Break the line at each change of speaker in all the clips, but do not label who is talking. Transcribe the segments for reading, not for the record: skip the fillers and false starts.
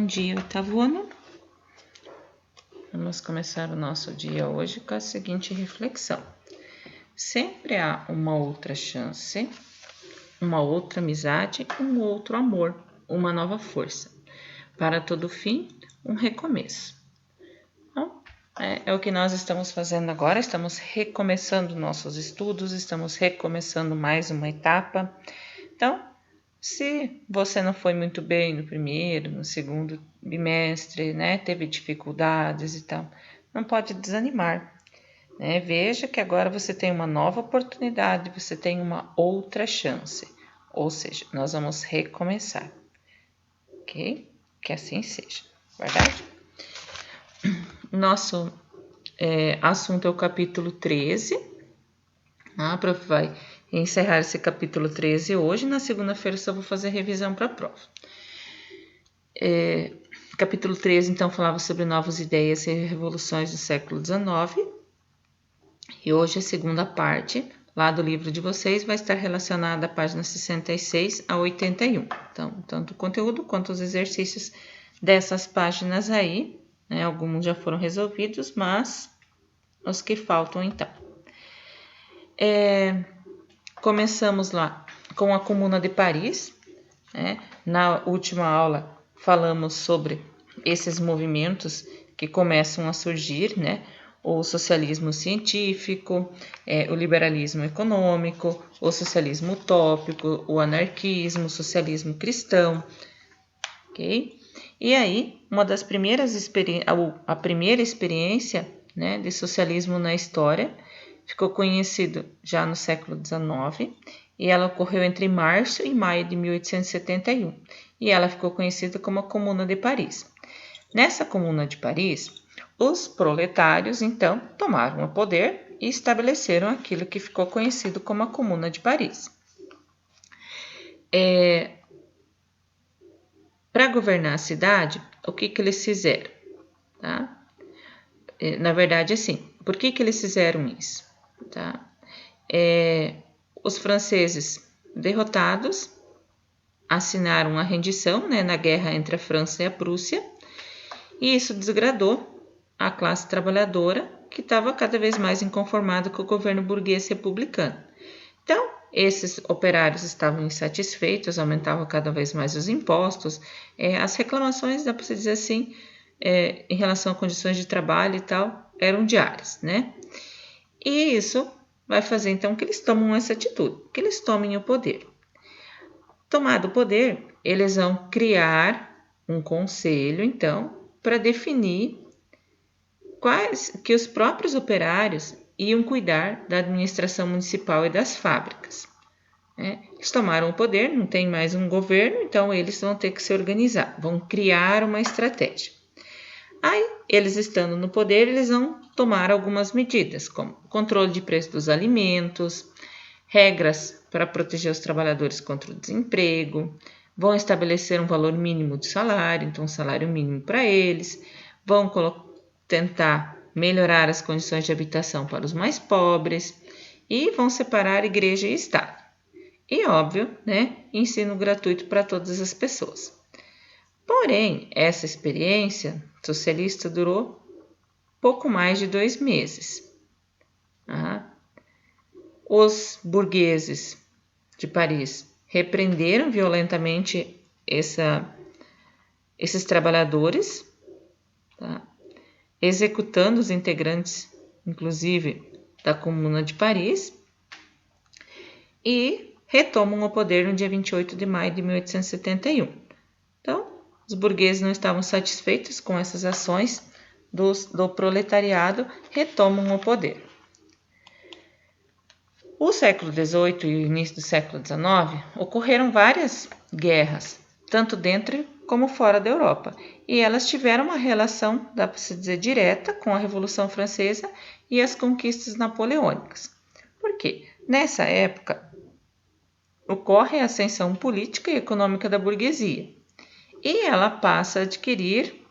dia, oitavo ano. Vamos começar o nosso dia hoje com a seguinte reflexão. Sempre há uma outra chance, uma outra amizade, um outro amor, uma nova força. Para todo fim, um recomeço. Então, é o que nós estamos fazendo agora, estamos recomeçando nossos estudos, estamos recomeçando mais uma etapa. Então, se você não foi muito bem no primeiro, no segundo bimestre, né, teve dificuldades e tal, não pode desanimar, né? Veja que agora você tem uma nova oportunidade, você tem uma outra chance, ou seja, nós vamos recomeçar, ok? Que assim seja, verdade? Nosso assunto é o capítulo 13, a prof vai encerrar esse capítulo 13 hoje. Na segunda-feira só vou fazer revisão para a prova. Capítulo 13, então, falava sobre novas ideias e revoluções do século XIX. E hoje a segunda parte, lá do livro de vocês, vai estar relacionada à página 66 a 81. Então, tanto o conteúdo quanto os exercícios dessas páginas aí, né, alguns já foram resolvidos, mas os que faltam, então. Começamos lá com a Comuna de Paris, né? Na última aula falamos sobre esses movimentos que começam a surgir, né? O socialismo científico, o liberalismo econômico, o socialismo utópico, o anarquismo, o socialismo cristão, ok? E aí, a primeira experiência, né, de socialismo na história ficou conhecido já no século XIX e ela ocorreu entre março e maio de 1871 e ela ficou conhecida como a Comuna de Paris. Nessa Comuna de Paris, os proletários então tomaram o poder e estabeleceram aquilo que ficou conhecido como a Comuna de Paris. Para governar a cidade, o que eles fizeram? Tá? Na verdade, assim, por que eles fizeram isso? Tá? Os franceses derrotados assinaram a rendição, né, na guerra entre a França e a Prússia, e isso desagradou a classe trabalhadora, que estava cada vez mais inconformada com o governo burguês republicano. Então, esses operários estavam insatisfeitos, aumentavam cada vez mais os impostos, as reclamações, dá para se dizer assim, em relação a condições de trabalho e tal, eram diárias, né? E isso vai fazer então que eles tomem essa atitude, que eles tomem o poder. Tomado o poder, eles vão criar um conselho, então, para definir que os próprios operários iam cuidar da administração municipal e das fábricas. Eles tomaram o poder, não tem mais um governo, então eles vão ter que se organizar, vão criar uma estratégia. Aí, eles estando no poder, eles vão tomar algumas medidas, como controle de preço dos alimentos, regras para proteger os trabalhadores contra o desemprego, vão estabelecer um valor mínimo de salário, então um salário mínimo para eles, vão tentar melhorar as condições de habitação para os mais pobres e vão separar igreja e Estado. E, óbvio, né, ensino gratuito para todas as pessoas. Porém, essa experiência socialista durou pouco mais de 2 meses. Os burgueses de Paris repreenderam violentamente esses trabalhadores, tá? Executando os integrantes, inclusive, da Comuna de Paris, e retomam o poder no dia 28 de maio de 1871. Então, os burgueses não estavam satisfeitos com essas ações do proletariado, retomam o poder. O século XVIII e o início do século XIX ocorreram várias guerras, tanto dentro como fora da Europa, e elas tiveram uma relação, dá para se dizer, direta com a Revolução Francesa e as conquistas napoleônicas. Por quê? Nessa época, ocorre a ascensão política e econômica da burguesia, e ela passa a adquirir,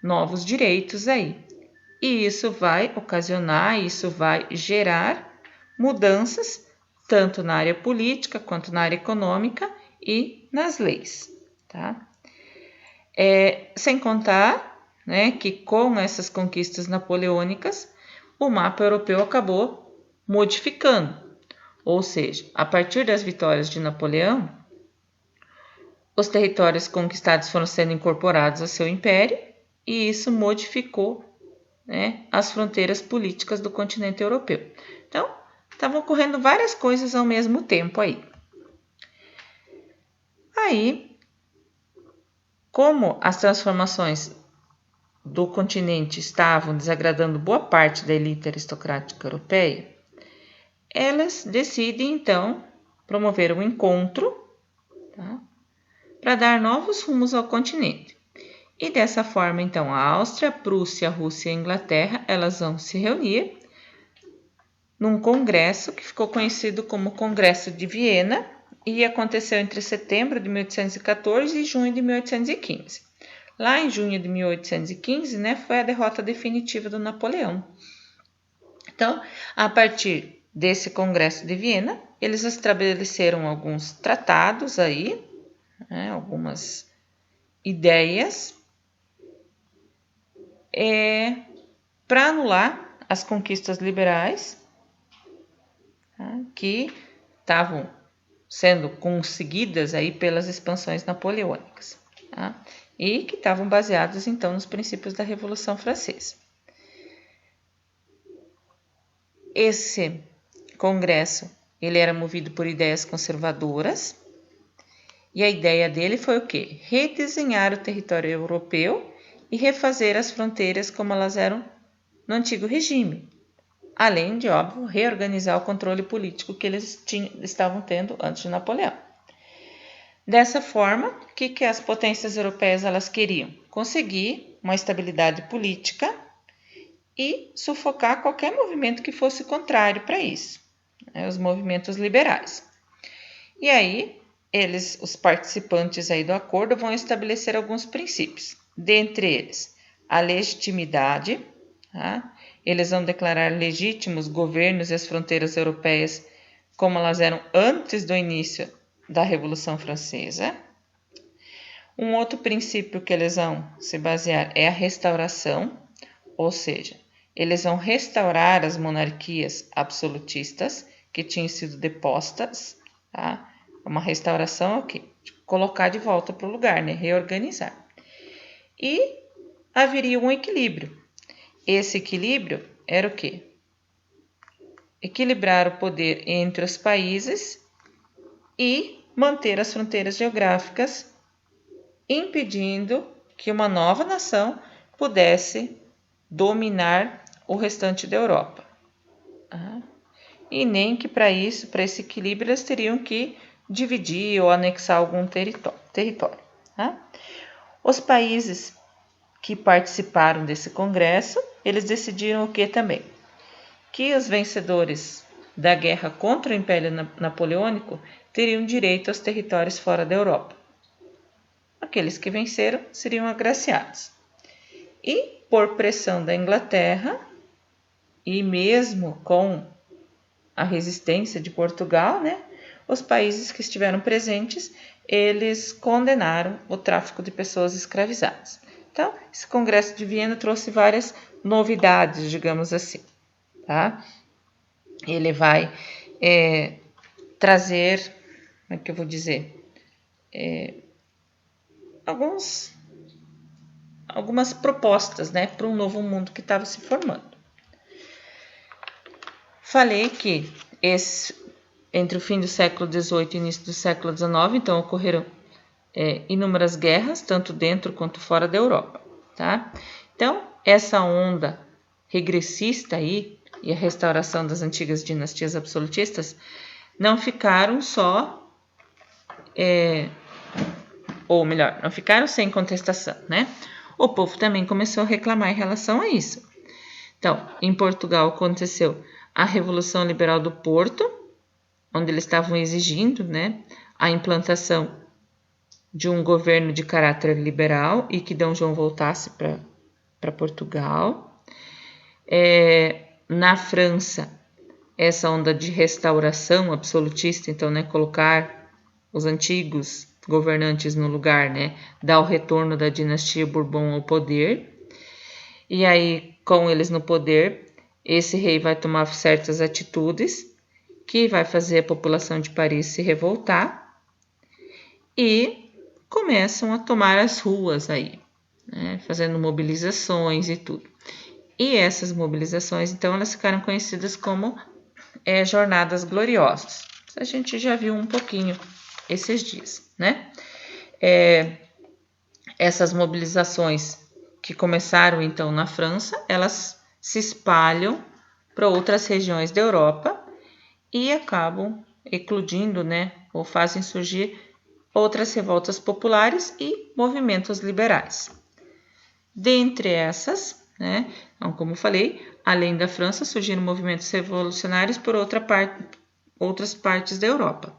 novos direitos aí. E isso vai ocasionar, isso vai gerar mudanças tanto na área política quanto na área econômica e nas leis, tá? Sem contar, né, que com essas conquistas napoleônicas, o mapa europeu acabou modificando. Ou seja, a partir das vitórias de Napoleão, os territórios conquistados foram sendo incorporados ao seu império e isso modificou, né, as fronteiras políticas do continente europeu. Então, estavam ocorrendo várias coisas ao mesmo tempo aí. Como as transformações do continente estavam desagradando boa parte da elite aristocrática europeia, elas decidem, então, promover um encontro, tá, para dar novos rumos ao continente. E dessa forma, então, a Áustria, a Prússia, a Rússia e a Inglaterra, elas vão se reunir num congresso que ficou conhecido como Congresso de Viena e aconteceu entre setembro de 1814 e junho de 1815. Lá em junho de 1815, né, foi a derrota definitiva do Napoleão. Então, a partir desse Congresso de Viena, eles estabeleceram alguns tratados aí, né, algumas ideias para anular as conquistas liberais, tá, que estavam sendo conseguidas aí pelas expansões napoleônicas, tá, e que estavam baseados então nos princípios da Revolução Francesa. Esse congresso ele era movido por ideias conservadoras e a ideia dele foi o quê? Redesenhar o território europeu e refazer as fronteiras como elas eram no antigo regime, além de, óbvio, reorganizar o controle político que eles estavam tendo antes de Napoleão. Dessa forma, o que as potências europeias elas queriam? Conseguir uma estabilidade política e sufocar qualquer movimento que fosse contrário para isso, né, os movimentos liberais. E aí, os participantes aí do acordo vão estabelecer alguns princípios, dentre eles a legitimidade, tá? Eles vão declarar legítimos governos e as fronteiras europeias como elas eram antes do início da Revolução Francesa. Um outro princípio que eles vão se basear é a restauração, ou seja, eles vão restaurar as monarquias absolutistas que tinham sido depostas, tá? Uma restauração é o quê? Colocar de volta para o lugar, né? Reorganizar. E haveria um equilíbrio. Esse equilíbrio era o quê? Equilibrar o poder entre os países e manter as fronteiras geográficas, impedindo que uma nova nação pudesse dominar o restante da Europa. E nem que para isso, para esse equilíbrio, eles teriam que dividir ou anexar algum território. Tá? Os países que participaram desse congresso, eles decidiram o que também? Que os vencedores da guerra contra o Império Napoleônico teriam direito aos territórios fora da Europa. Aqueles que venceram seriam agraciados. E, por pressão da Inglaterra, e mesmo com a resistência de Portugal, né, os países que estiveram presentes, eles condenaram o tráfico de pessoas escravizadas. Então, esse Congresso de Viena trouxe várias novidades, digamos assim. Tá? Ele vai trazer, como é que eu vou dizer, algumas propostas, né, para um novo mundo que estava se formando. Falei que entre o fim do século XVIII e o início do século XIX, então ocorreram inúmeras guerras, tanto dentro quanto fora da Europa. Tá? Então, essa onda regressista aí, e a restauração das antigas dinastias absolutistas, não ficaram só, ou melhor, não ficaram sem contestação, né? O povo também começou a reclamar em relação a isso. Então, em Portugal aconteceu a Revolução Liberal do Porto, onde eles estavam exigindo, né, a implantação de um governo de caráter liberal e que D. João voltasse para Portugal. Na França, essa onda de restauração absolutista, então, né, colocar os antigos governantes no lugar, né, dá o retorno da dinastia Bourbon ao poder. E aí, com eles no poder, esse rei vai tomar certas atitudes que vai fazer a população de Paris se revoltar e começam a tomar as ruas aí, né, fazendo mobilizações e tudo. E essas mobilizações, então, elas ficaram conhecidas como Jornadas Gloriosas. A gente já viu um pouquinho esses dias, né? Essas mobilizações que começaram, então, na França, elas se espalham para outras regiões da Europa e acabam eclodindo, né? Ou fazem surgir outras revoltas populares e movimentos liberais. Dentre essas, né, então, como falei, além da França, surgiram movimentos revolucionários por outras partes da Europa.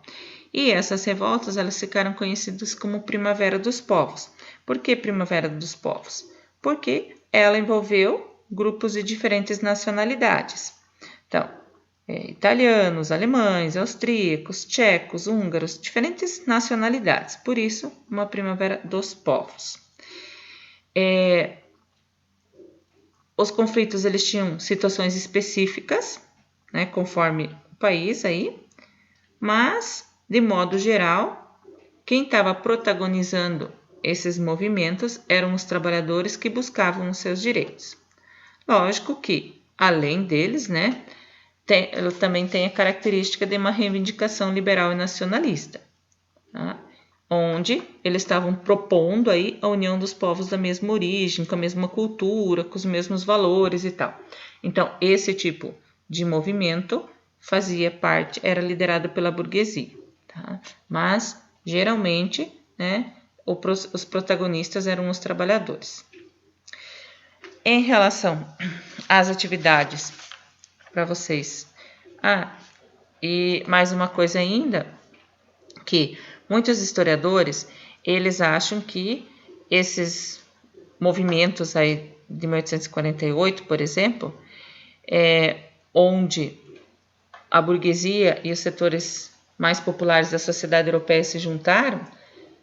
E essas revoltas, elas ficaram conhecidas como Primavera dos Povos. Por que Primavera dos Povos? Porque ela envolveu grupos de diferentes nacionalidades. Então, italianos, alemães, austríacos, tchecos, húngaros, diferentes nacionalidades. Por isso, uma Primavera dos Povos. Os conflitos, eles tinham situações específicas, né, conforme o país aí, mas, de modo geral, quem estava protagonizando esses movimentos eram os trabalhadores que buscavam os seus direitos. Lógico que, além deles, né, também tem a característica de uma reivindicação liberal e nacionalista, tá? Onde eles estavam propondo aí a união dos povos da mesma origem, com a mesma cultura, com os mesmos valores e tal. Então, esse tipo de movimento era liderado pela burguesia, tá? Mas, geralmente, né, os protagonistas eram os trabalhadores. Em relação às atividades, para vocês. E mais uma coisa ainda, que muitos historiadores, eles acham que esses movimentos aí de 1848, por exemplo, onde a burguesia e os setores mais populares da sociedade europeia se juntaram,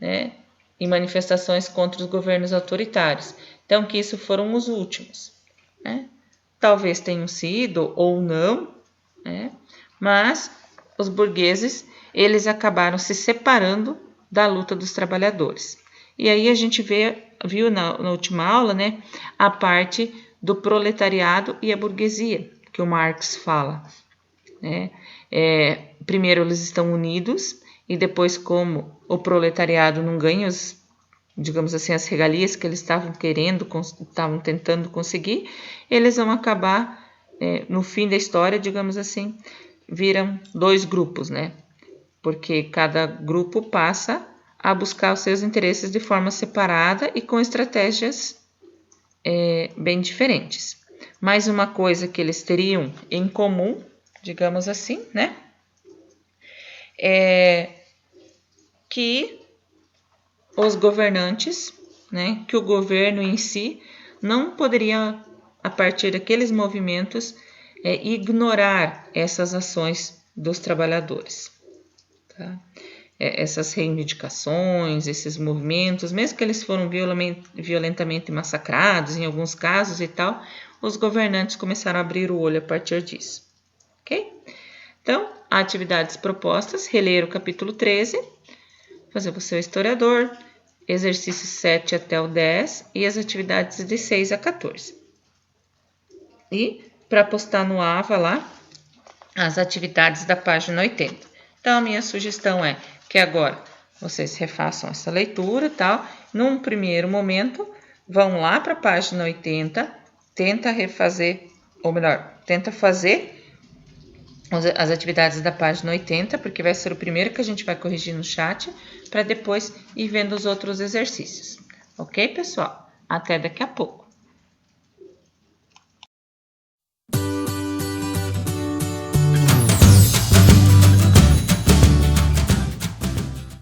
né, em manifestações contra os governos autoritários. Então, que isso foram os últimos, né? Talvez tenham sido ou não, né? Mas os burgueses, eles acabaram se separando da luta dos trabalhadores. E aí a gente viu na última aula, né, a parte do proletariado e a burguesia, que o Marx fala, né? Primeiro eles estão unidos e depois, como o proletariado não ganha digamos assim, as regalias que eles estavam tentando conseguir, eles vão acabar, no fim da história, digamos assim, viram dois grupos, né? Porque cada grupo passa a buscar os seus interesses de forma separada e com estratégias bem diferentes. Mais uma coisa que eles teriam em comum, digamos assim, né? É que os governantes, né, que o governo em si não poderia, a partir daqueles movimentos, ignorar essas ações dos trabalhadores, tá? Essas reivindicações, esses movimentos, mesmo que eles foram violentamente massacrados em alguns casos e tal, os governantes começaram a abrir o olho a partir disso, ok? Então, atividades propostas, reler o capítulo 13, fazer o seu historiador, exercícios 7 até o 10 e as atividades de 6 a 14. E para postar no AVA lá, as atividades da página 80. Então, a minha sugestão é que agora vocês refaçam essa leitura, tal. Num primeiro momento, vão lá para a página 80, tenta refazer, ou melhor, tenta fazer as atividades da página 80, porque vai ser o primeiro que a gente vai corrigir no chat, para depois ir vendo os outros exercícios. Ok, pessoal? Até daqui a pouco.